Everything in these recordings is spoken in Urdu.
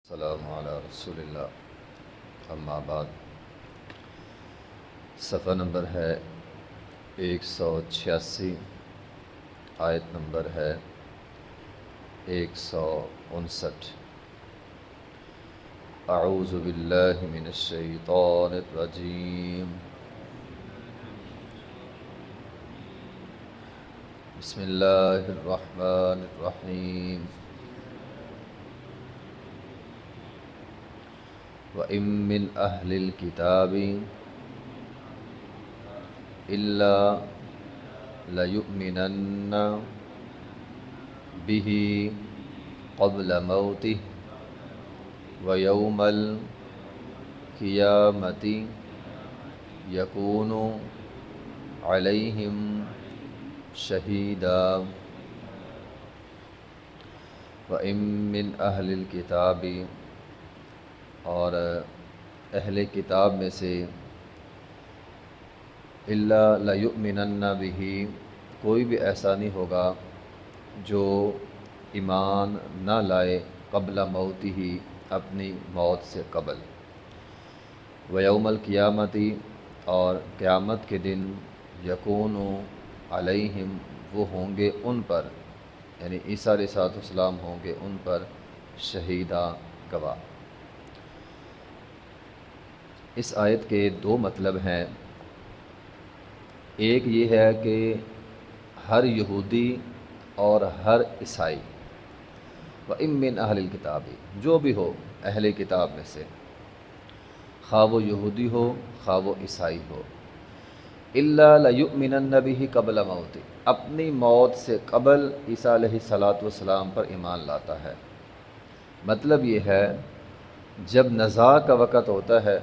السلام علی رسول اللہ اما بعد صفحہ نمبر ہے 186، آیت نمبر ہے 159۔ اعوذ باللہ من الشیطان الرجیم، بسم اللہ الرحمن الرحیم۔ وَإِن مِّنْ أَهْلِ الْكِتَابِ إِلَّا لَيُؤْمِنَنَّ بِهِ قَبْلَ مَوْتِهِ وَيَوْمَ الْقِيَامَةِ يَكُونُ عَلَيْهِمْ شَهِيدًا۔ وَإِن مِّنْ أَهْلِ الْكِتَابِ، اور اہل کتاب میں سے، الا لیؤمنن بہ، کوئی بھی ایسا نہیں ہوگا جو ایمان نہ لائے قبل موتہ، اپنی موت سے قبل، ویوم القیامت، اور قیامت کے دن، یکون علیہم، وہ ہوں گے ان پر، یعنی عیسیٰ علیہ السلام ہوں گے ان پر شہیدہ، گواہ۔ اس آیت کے دو مطلب ہیں۔ ایک یہ ہے کہ ہر یہودی اور ہر عیسائی، وَإِن مِّنْ أَهْلِ الْكِتَابِ، جو بھی ہو اہل کتاب میں سے، خواہ وہ یہودی ہو خواہ وہ عیسائی ہو، إِلَّا لَيُؤْمِنَنَّ بِهِ قَبْلَ مَوْتِهِ، اپنی موت سے قبل عیسیٰ علیہ السلام پر ایمان لاتا ہے۔ مطلب یہ ہے جب نزاع کا وقت ہوتا ہے،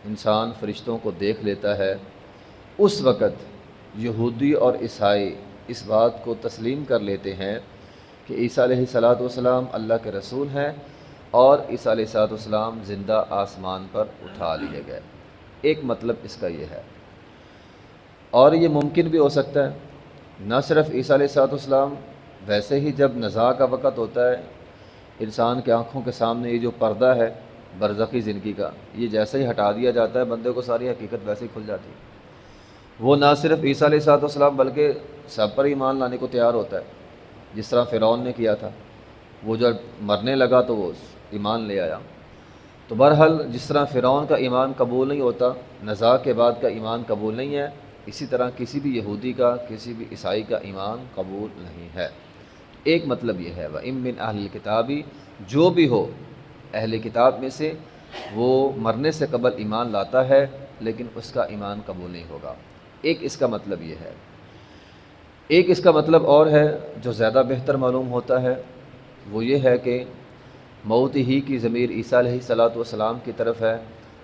انسان فرشتوں کو دیکھ لیتا ہے، اس وقت یہودی اور عیسائی اس بات کو تسلیم کر لیتے ہیں کہ عیسیٰ علیہ السلام اللہ کے رسول ہیں، اور عیسیٰ علیہ السلام زندہ آسمان پر اٹھا لیے گئے۔ ایک مطلب اس کا یہ ہے، اور یہ ممکن بھی ہو سکتا ہے نہ صرف عیسیٰ علیہ السلام، ویسے ہی جب نزاع کا وقت ہوتا ہے، انسان کے آنکھوں کے سامنے یہ جو پردہ ہے برزخی زندگی کا، یہ جیسے ہی ہٹا دیا جاتا ہے، بندے کو ساری حقیقت ویسے ہی کھل جاتی ہے۔ وہ نہ صرف عیسیٰ علیہ السلام بلکہ سب پر ایمان لانے کو تیار ہوتا ہے، جس طرح فرعون نے کیا تھا۔ وہ جب مرنے لگا تو وہ ایمان لے آیا۔ تو بہرحال جس طرح فرعون کا ایمان قبول نہیں ہوتا، نزاع کے بعد کا ایمان قبول نہیں ہے، اسی طرح کسی بھی یہودی کا، کسی بھی عیسائی کا ایمان قبول نہیں ہے۔ ایک مطلب یہ ہے، وَإِن مِّنْ أَهْلِ الْكِتَابِ، جو بھی ہو اہل کتاب میں سے، وہ مرنے سے قبل ایمان لاتا ہے لیکن اس کا ایمان قبول نہیں ہوگا۔ ایک اس کا مطلب یہ ہے۔ ایک اس کا مطلب اور ہے جو زیادہ بہتر معلوم ہوتا ہے، وہ یہ ہے کہ موت ہی کی ضمیر عیسیٰ علیہ السلام کی طرف ہے،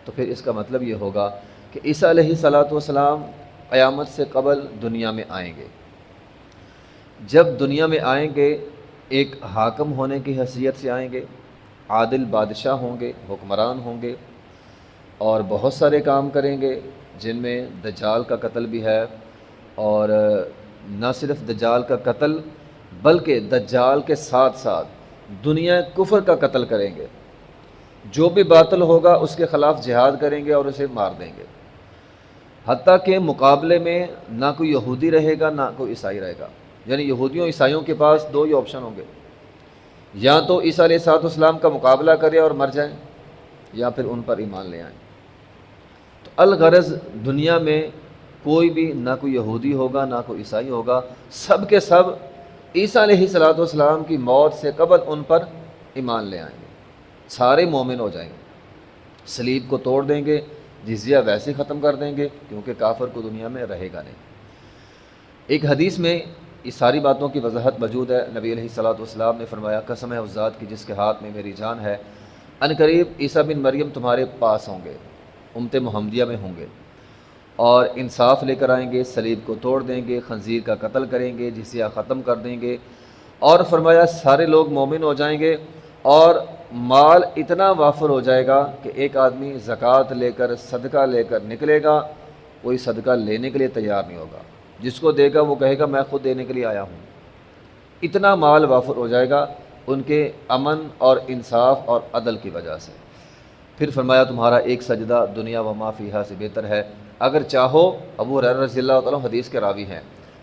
تو پھر اس کا مطلب یہ ہوگا کہ عیسیٰ علیہ السلام قیامت سے قبل دنیا میں آئیں گے۔ جب دنیا میں آئیں گے، ایک حاکم ہونے کی حیثیت سے آئیں گے، عادل بادشاہ ہوں گے، حکمران ہوں گے، اور بہت سارے کام کریں گے، جن میں دجال کا قتل بھی ہے، اور نہ صرف دجال کا قتل بلکہ دجال کے ساتھ ساتھ دنیا کفر کا قتل کریں گے۔ جو بھی باطل ہوگا اس کے خلاف جہاد کریں گے اور اسے مار دیں گے، حتیٰ کہ مقابلے میں نہ کوئی یہودی رہے گا نہ کوئی عیسائی رہے گا۔ یعنی یہودیوں عیسائیوں کے پاس دو ہی آپشن ہوں گے، یا تو عیسیٰ علیہ السلام کا مقابلہ کریں اور مر جائیں، یا پھر ان پر ایمان لے آئیں۔ تو الغرض دنیا میں کوئی بھی، نہ کوئی یہودی ہوگا نہ کوئی عیسائی ہوگا، سب کے سب عیسیٰ علیہ السلام کی موت سے قبل ان پر ایمان لے آئیں گے، سارے مومن ہو جائیں گے، صلیب کو توڑ دیں گے، جزیہ ویسے ختم کر دیں گے، کیونکہ کافر کو دنیا میں رہے گا نہیں۔ ایک حدیث میں اس ساری باتوں کی وضاحت موجود ہے۔ نبی علیہ السلام نے فرمایا، قسم ہے اس ذات کی جس کے ہاتھ میں میری جان ہے، عنقریب عیسیٰ بن مریم تمہارے پاس ہوں گے، امت محمدیہ میں ہوں گے، اور انصاف لے کر آئیں گے، صلیب کو توڑ دیں گے، خنزیر کا قتل کریں گے، جزیہ ختم کر دیں گے، اور فرمایا سارے لوگ مومن ہو جائیں گے، اور مال اتنا وافر ہو جائے گا کہ ایک آدمی زکوٰۃ لے کر، صدقہ لے کر نکلے گا، کوئی صدقہ لینے کے لیے تیار نہیں ہوگا، جس کو دے گا وہ کہے گا میں خود دینے کے لیے آیا ہوں۔ اتنا مال وافر ہو جائے گا ان کے امن اور انصاف اور عدل کی وجہ سے۔ پھر فرمایا تمہارا ایک سجدہ دنیا و ما فیہا سے بہتر ہے، اگر چاہو۔ ابو ہریرہ رضی اللہ تعالیٰ حدیث کے راوی ہیں،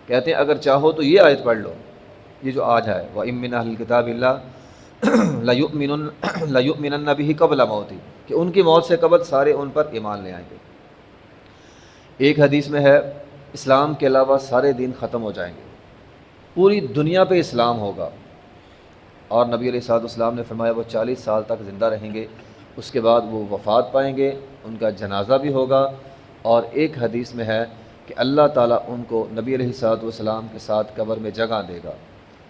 کہتے ہیں اگر چاہو تو یہ آیت پڑھ لو، یہ جو آج ہے وَإِن مِّنْ أَهْلِ الْكِتَابِ إِلَّا لَيُؤْمِنَنَّ بِهِ قَبْلَ مَوْتِهِ، کہ ان کی موت سے قبل سارے ان پر ایمان لے آئیں گے۔ ایک حدیث میں ہے اسلام کے علاوہ سارے دین ختم ہو جائیں گے، پوری دنیا پہ اسلام ہوگا، اور نبی علیہ الصلوۃ والسلام نے فرمایا وہ 40 سال تک زندہ رہیں گے، اس کے بعد وہ وفات پائیں گے، ان کا جنازہ بھی ہوگا، اور ایک حدیث میں ہے کہ اللہ تعالیٰ ان کو نبی علیہ الصلوۃ والسلام کے ساتھ قبر میں جگہ دے گا،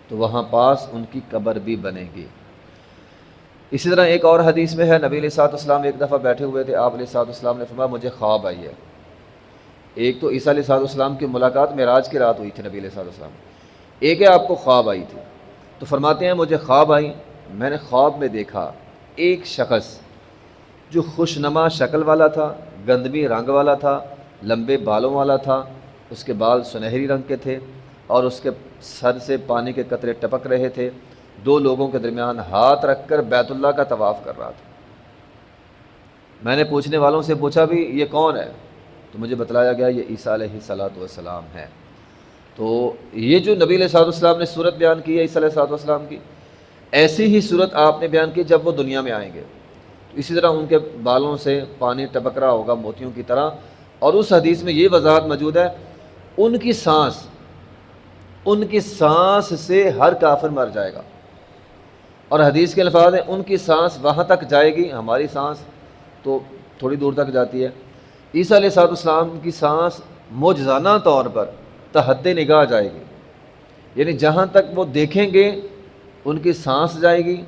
تو وہاں پاس ان کی قبر بھی بنے گی۔ اسی طرح ایک اور حدیث میں ہے نبی علیہ الصلوۃ والسلام ایک دفعہ بیٹھے ہوئے تھے، آپ علیہ الصلوۃ والسلام نے فرمایا مجھے خواب آئی ہے۔ ایک تو عیسیٰ علیہ الصلوۃ والسلام کی ملاقات معراج کی رات ہوئی تھی نبی علیہ الصلوۃ والسلام، ایک ہے آپ کو خواب آئی تھی۔ تو فرماتے ہیں مجھے خواب آئی، میں نے خواب میں دیکھا ایک شخص جو خوشنما شکل والا تھا، گندمی رنگ والا تھا، لمبے بالوں والا تھا، اس کے بال سنہری رنگ کے تھے، اور اس کے سر سے پانی کے قطرے ٹپک رہے تھے، دو لوگوں کے درمیان ہاتھ رکھ کر بیت اللہ کا طواف کر رہا تھا۔ میں نے پوچھنے والوں سے پوچھا بھی یہ کون ہے، تو مجھے بتلایا گیا یہ عیسیٰ علیہ الصلوۃ والسلام ہے۔ تو یہ جو نبی علیہ الصلوۃ والسلام نے صورت بیان کی ہے عیسیٰ علیہ الصلوۃ والسلام کی، ایسی ہی صورت آپ نے بیان کی جب وہ دنیا میں آئیں گے، اسی طرح ان کے بالوں سے پانی ٹپک رہا ہوگا موتیوں کی طرح، اور اس حدیث میں یہ وضاحت موجود ہے ان کی سانس سے ہر کافر مر جائے گا، اور حدیث کے الفاظ ہیں ان کی سانس وہاں تک جائے گی، ہماری سانس تو تھوڑی دور تک جاتی ہے، عیسیٰ علیہ الصلوۃ والسلام کی سانس معجزانہ طور پر تحت نگاہ جائے گی، یعنی جہاں تک وہ دیکھیں گے ان کی سانس جائے گی،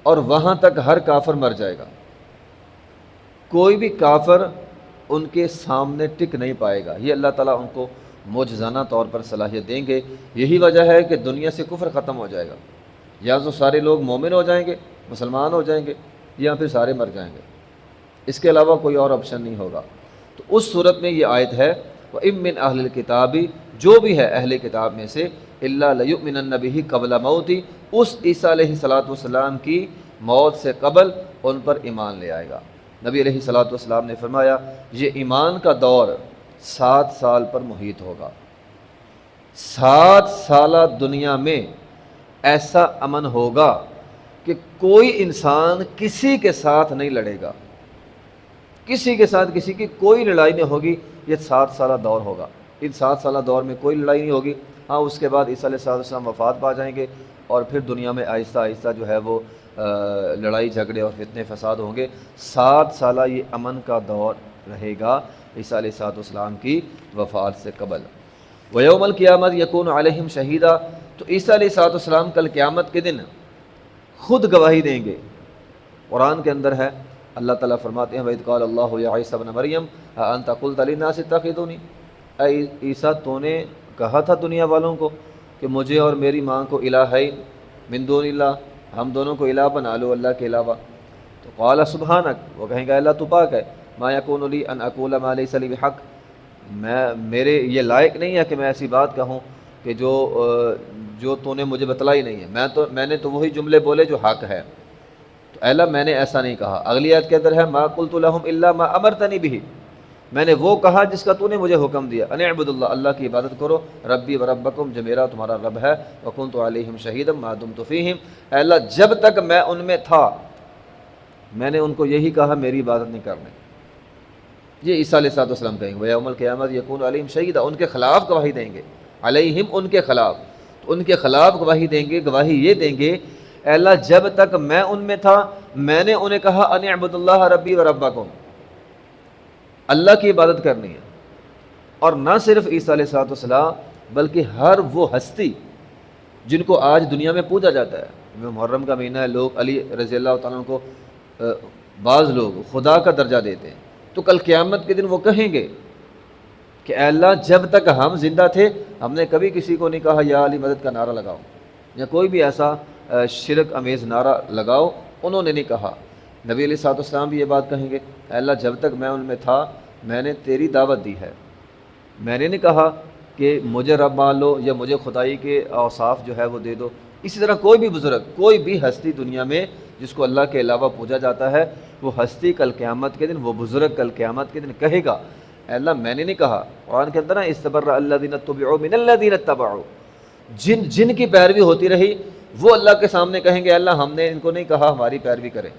اور وہاں تک ہر کافر مر جائے گا، کوئی بھی کافر ان کے سامنے ٹک نہیں پائے گا۔ یہ اللہ تعالیٰ ان کو معجزانہ طور پر صلاحیت دیں گے۔ یہی وجہ ہے کہ دنیا سے کفر ختم ہو جائے گا، یا تو سارے لوگ مومن ہو جائیں گے، مسلمان ہو جائیں گے، یا پھر سارے مر جائیں گے، اس کے علاوہ کوئی اور آپشن نہیں ہوگا۔ تو اس صورت میں یہ آیت ہے وَإِن مِّنْ أَهْلِ الْكِتَابِ، جو بھی ہے اہل کتاب میں سے، إِلَّا لَيُؤْمِنَنَّ بِهِ قَبْلَ مَوْتِهِ، اس عیسیٰ علیہ الصلوۃ والسلام کی موت سے قبل ان پر ایمان لے آئے گا۔ نبی علیہ الصلوۃ والسلام نے فرمایا یہ ایمان کا دور 7 سال پر محیط ہوگا، 7 سالہ دنیا میں ایسا امن ہوگا کہ کوئی انسان کسی کے ساتھ نہیں لڑے گا، کسی کے ساتھ کسی کی کوئی لڑائی نہیں ہوگی، یہ 7 سالہ دور ہوگا۔ ان 7 سالہ دور میں کوئی لڑائی نہیں ہوگی، ہاں اس کے بعد عیسیٰ علیہ السلام وفات پا جائیں گے، اور پھر دنیا میں آہستہ آہستہ جو ہے وہ لڑائی جھگڑے اور فتنے فساد ہوں گے۔ 7 سالہ یہ امن کا دور رہے گا عیسیٰ علیہ السلام کی وفات سے قبل۔ وَيَوْمَ الْقِيَامَةِ يَكُونُ عَلَيْهِمْ شَهِيدًا، تو عیسیٰ علیہ السلام کل قیامت کے دن خود گواہی دیں گے۔ قرآن کے اندر ہے اللہ تعالیٰ فرماتے ہیں وَإِذْ قَالَ اللَّهُ يَا عِيسَى ابْنَ مَرْيَمَ أَأَنْتَ قُلْتَ لِلنَّاسِ اتَّخِذُونِي، اے عیسیٰ تو نے کہا تھا دنیا والوں کو کہ مجھے اور میری ماں کو الہین من دون اللہ، ہم دونوں کو الہ بنا لو اللہ کے علاوہ۔ تو قال سبحانک، وہ کہیں گے اللہ تو پاک ہے، ما یکون لی ان اقول ما لیس لی بحق، میرے یہ لائق نہیں ہے کہ میں ایسی بات کہوں کہ جو تو نے مجھے بتلائی نہیں ہے، میں نے تو وہی جملے بولے جو حق ہے، تو اے اللہ میں نے ایسا نہیں کہا۔ اگلی آیت کے اندر ہے ما قلت لهم الا ما امرتنی به، میں نے وہ کہا جس کا تو نے مجھے حکم دیا، ان اعبدوا اللہ، اللہ کی عبادت کرو، ربی و ربکم، جو میرا تمہارا رب ہے، وکنت علیہم شہیدا ما دمت فیہم، اے اللہ جب تک میں ان میں تھا میں نے ان کو یہی کہا میری عبادت نہیں کرنے۔ یہ عیسیٰ علیہ السلام کہیں گے وَيَوْمَ الْقِيَامَةِ يَكُونُ عَلَيْهِمْ شَهِيدًا، ان کے خلاف گواہی دیں گے، علیہم ان کے خلاف، تو ان کے خلاف گواہی دیں گے، گواہی یہ دیں گے اے اللہ جب تک میں ان میں تھا میں نے انہیں کہا ان اعبدوا اللہ ربی و ربکم، اللہ کی عبادت کرنی ہے۔ اور نہ صرف عیسیٰ علیہ السلام بلکہ ہر وہ ہستی جن کو آج دنیا میں پوجا جاتا ہے، محرم کا مہینہ ہے، لوگ علی رضی اللہ تعالیٰ عنہ کو بعض لوگ خدا کا درجہ دیتے ہیں، تو کل قیامت کے دن وہ کہیں گے کہ اے اللہ جب تک ہم زندہ تھے ہم نے کبھی کسی کو نہیں کہا یا علی مدد کا نعرہ لگاؤ، یا کوئی بھی ایسا شرک امیز نعرہ لگاؤ، انہوں نے نہیں کہا۔ نبی علیہ السلام بھی یہ بات کہیں گے اے اللہ جب تک میں ان میں تھا میں نے تیری دعوت دی ہے، میں نے نہیں کہا کہ مجھے رب مان لو یا مجھے خدائی کے اوصاف جو ہے وہ دے دو، اسی طرح کوئی بھی بزرگ، کوئی بھی ہستی دنیا میں جس کو اللہ کے علاوہ پوجا جاتا ہے، وہ ہستی کل قیامت کے دن، وہ بزرگ کل قیامت کے دن کہے گا اے اللہ میں نے نہیں کہا۔ قرآن کے اندر نا استبرأ الذین اتبعوا من الذین اتبعوا، جن کی پیروی ہوتی رہی وہ اللہ کے سامنے کہیں گے اللہ ہم نے ان کو نہیں کہا ہماری پیروی کریں،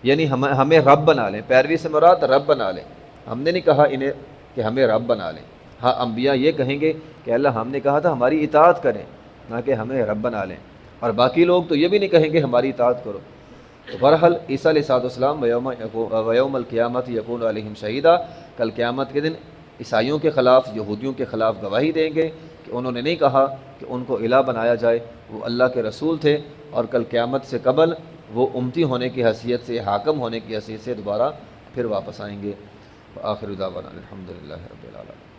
یعنی ہمیں رب بنا لیں، پیروی سے مراد رب بنا لیں، ہم نے نہیں کہا انہیں کہ ہمیں رب بنا لیں۔ ہاں انبیاء یہ کہیں گے کہ اللہ ہم نے کہا تھا ہماری اطاعت کریں نہ کہ ہمیں رب بنا لیں، اور باقی لوگ تو یہ بھی نہیں کہیں گے ہماری اطاعت کرو۔ تو بہرحال عیسیٰ علیہ السلام ویوم القیامت یکون علیہم شہیدہ، کل قیامت کے دن عیسائیوں کے خلاف، یہودیوں کے خلاف گواہی دیں گے کہ انہوں نے نہیں کہا کہ ان کو الہ بنایا جائے، وہ اللہ کے رسول تھے، اور کل قیامت سے قبل وہ امتی ہونے کی حیثیت سے، حاکم ہونے کی حیثیت سے دوبارہ پھر واپس آئیں گے۔ وآخر دعوانا الحمدللہ رب العالمین۔